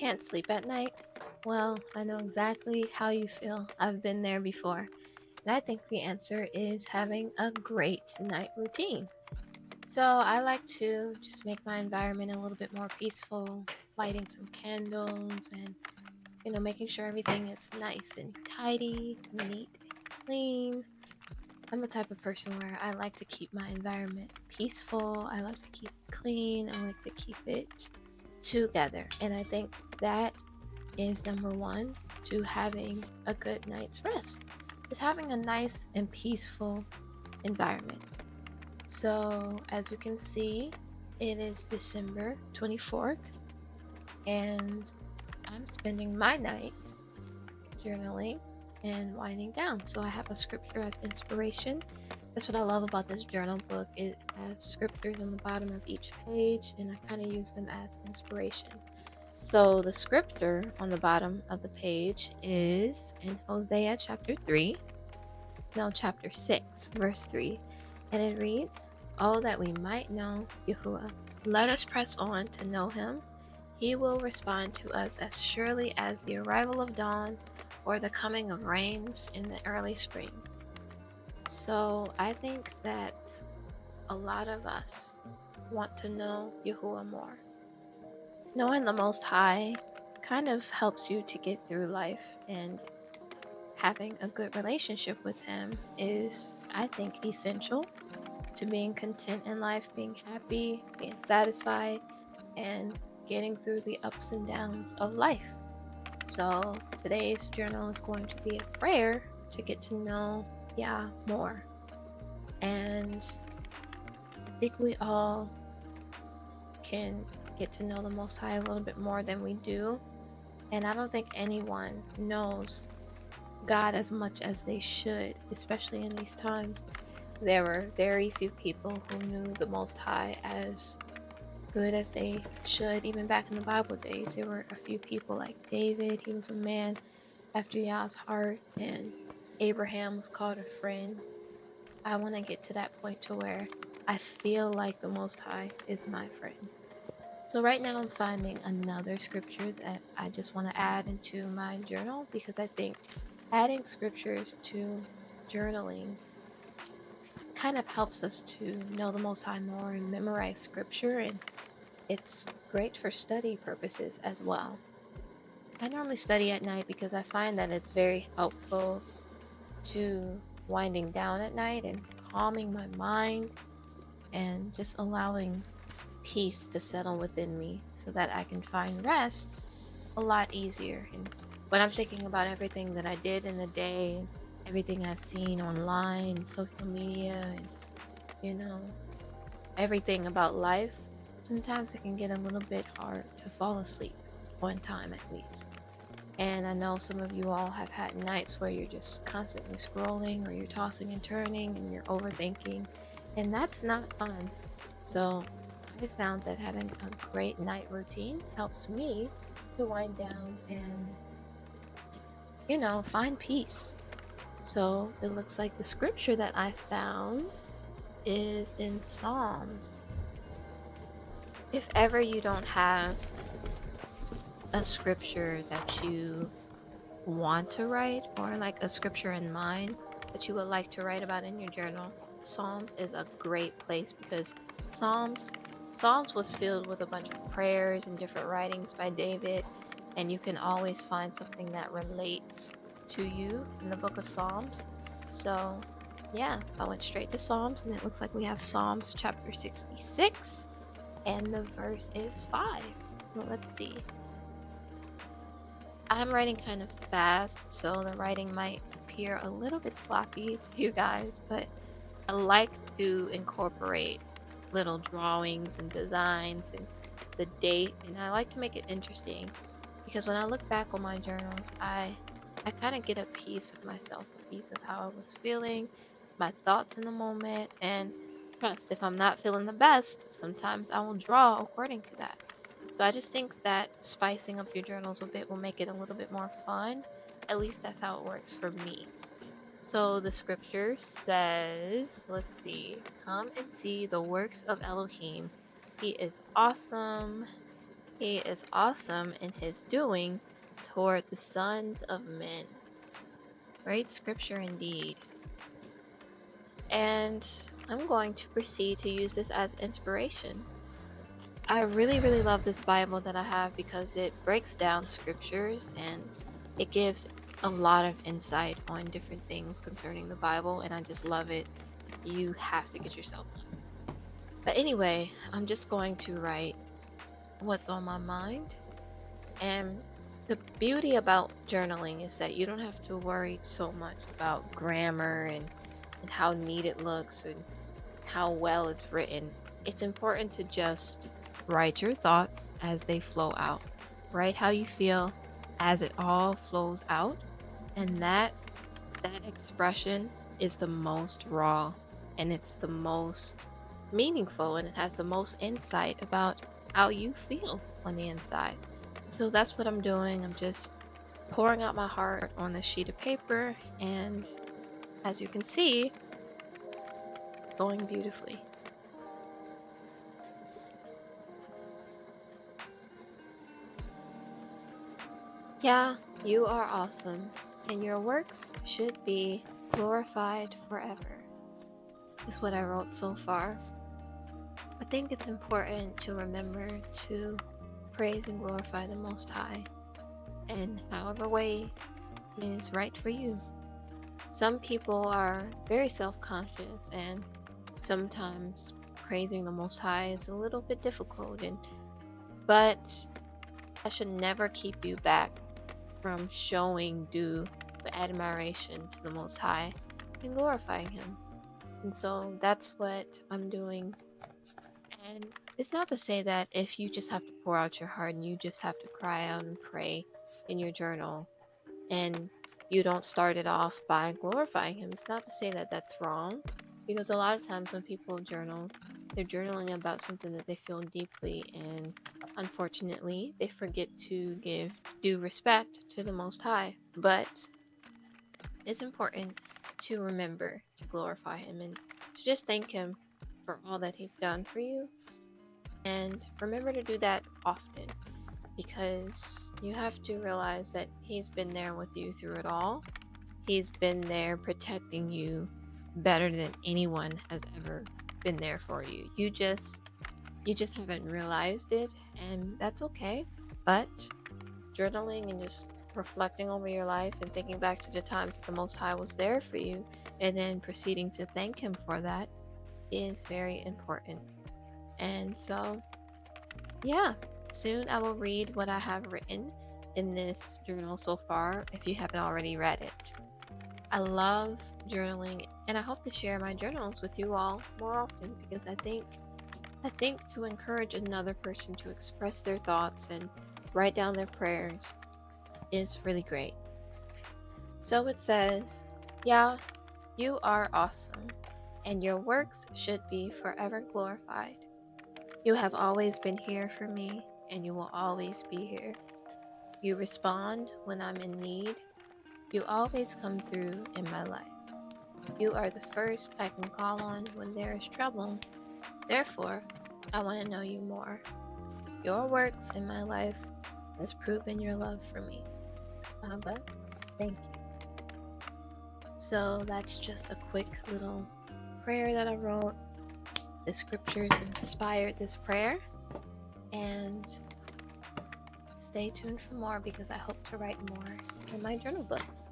can't sleep at night? Well, I know exactly how you feel. I've been there before. And I think the answer is having a great night routine. So I like to just make my environment a little bit more peaceful, lighting some candles and, making sure everything is nice and tidy, neat and clean. I'm the type of person where I like to keep my environment peaceful. I like to keep it clean. I like to keep it together. And I think that is number one to having a good night's rest, is having a nice and peaceful environment. So, as you can see, it is December 24th, and I'm spending my night journaling and winding down. So, I have a scripture as inspiration. That's what I love about this journal book. It has scriptures on the bottom of each page, and I kind of use them as inspiration. So the scripture on the bottom of the page is in Hosea chapter 6, verse 3. And it reads, "Oh, that we might know Yahuwah. Let us press on to know him. He will respond to us as surely as the arrival of dawn or the coming of rains in the early spring." So I think that a lot of us want to know Yahuwah more. Knowing the Most High kind of helps you to get through life, and having a good relationship with Him is, I think, essential to being content in life, being happy, being satisfied, and getting through the ups and downs of life. So, today's journal is going to be a prayer to get to know Yah more. And I think we all can get to know the Most High a little bit more than we do. And I don't think anyone knows God as much as they should, especially in these times. There were very few people who knew the Most High as good as they should. Even back in the Bible days, there were a few people like David. He was a man after Yah's heart, and Abraham was called a friend. I want to get to that point to where I feel like the Most High is my friend. So right now I'm finding another scripture that I just want to add into my journal, because I think adding scriptures to journaling kind of helps us to know the Most High more and memorize scripture, and it's great for study purposes as well. I normally study at night because I find that it's very helpful to winding down at night and calming my mind and just allowing peace to settle within me so that I can find rest a lot easier. And when I'm thinking about everything that I did in the day, everything I've seen online, social media, and you know, everything about life, sometimes it can get a little bit hard to fall asleep on time at least. And I know some of you all have had nights where you're just constantly scrolling, or you're tossing and turning and you're overthinking, and that's not fun. So I found that having a great night routine helps me to wind down and, find peace. So it looks like the scripture that I found is in Psalms. If ever you don't have a scripture that you want to write, or like a scripture in mind that you would like to write about in your journal, Psalms is a great place, because Psalms Psalms was filled with a bunch of prayers and different writings by David, and you can always find something that relates to you in the book of Psalms. So, yeah, I went straight to Psalms, and it looks like we have Psalms chapter 66, and the verse is 5. Well, let's see. I'm writing kind of fast, so the writing might appear a little bit sloppy to you guys, but I like to incorporate little drawings and designs and the date, and I like to make it interesting, because when I look back on my journals, I kind of get a piece of myself, a piece of how I was feeling, my thoughts in the moment, and trust, if I'm not feeling the best, sometimes I will draw according to that. So I just think that spicing up your journals a bit will make it a little bit more fun. At least that's how it works for me. So the scripture says, let's see, come and see the works of Elohim. He is awesome. He is awesome in his doing toward the sons of men. Great scripture indeed. And I'm going to proceed to use this as inspiration. I really, really love this Bible that I have because it breaks down scriptures and it gives a lot of insight on different things concerning the Bible, and I just love it. You have to get yourself one. But anyway, I'm just going to write what's on my mind. And the beauty about journaling is that you don't have to worry so much about grammar and how neat it looks and how well it's written. It's important to just write your thoughts as they flow out. Write how you feel as it all flows out. And that expression is the most raw and it's the most meaningful and it has the most insight about how you feel on the inside. So that's what I'm doing. I'm just pouring out my heart on the sheet of paper, and as you can see, going beautifully. Yeah, you are awesome, and your works should be glorified forever, is what I wrote so far. I think it's important to remember to praise and glorify the Most High, in however way is right for you. Some people are very self-conscious, and sometimes praising the Most High is a little bit difficult, but that should never keep you back from showing due admiration to the Most High and glorifying Him. And so that's what I'm doing. And it's not to say that if you just have to pour out your heart and you just have to cry out and pray in your journal and you don't start it off by glorifying Him, it's not to say that that's wrong, because a lot of times when people journal, they're journaling about something that they feel deeply, and unfortunately, they forget to give due respect to the Most High. But it's important to remember to glorify Him and to just thank Him for all that He's done for you. And remember to do that often, because you have to realize that He's been there with you through it all. He's been there protecting you better than anyone has ever been there for you. You just haven't realized it, and that's okay. But journaling and just reflecting over your life and thinking back to the times that the Most High was there for you and then proceeding to thank Him for that is very important. And so, yeah, soon I will read what I have written in this journal so far if you haven't already read it. I love journaling, and I hope to share my journals with you all more often, because I think to encourage another person to express their thoughts and write down their prayers is really great. So it says, "Yeah, you are awesome, and your works should be forever glorified. You have always been here for me, and you will always be here. You respond when I'm in need. You always come through in my life. You are the first I can call on when there is trouble. Therefore, I want to know you more. Your works in my life has proven your love for me. Abba, thank you." So that's just a quick little prayer that I wrote. The scriptures inspired this prayer, and stay tuned for more because I hope to write more in my journal books.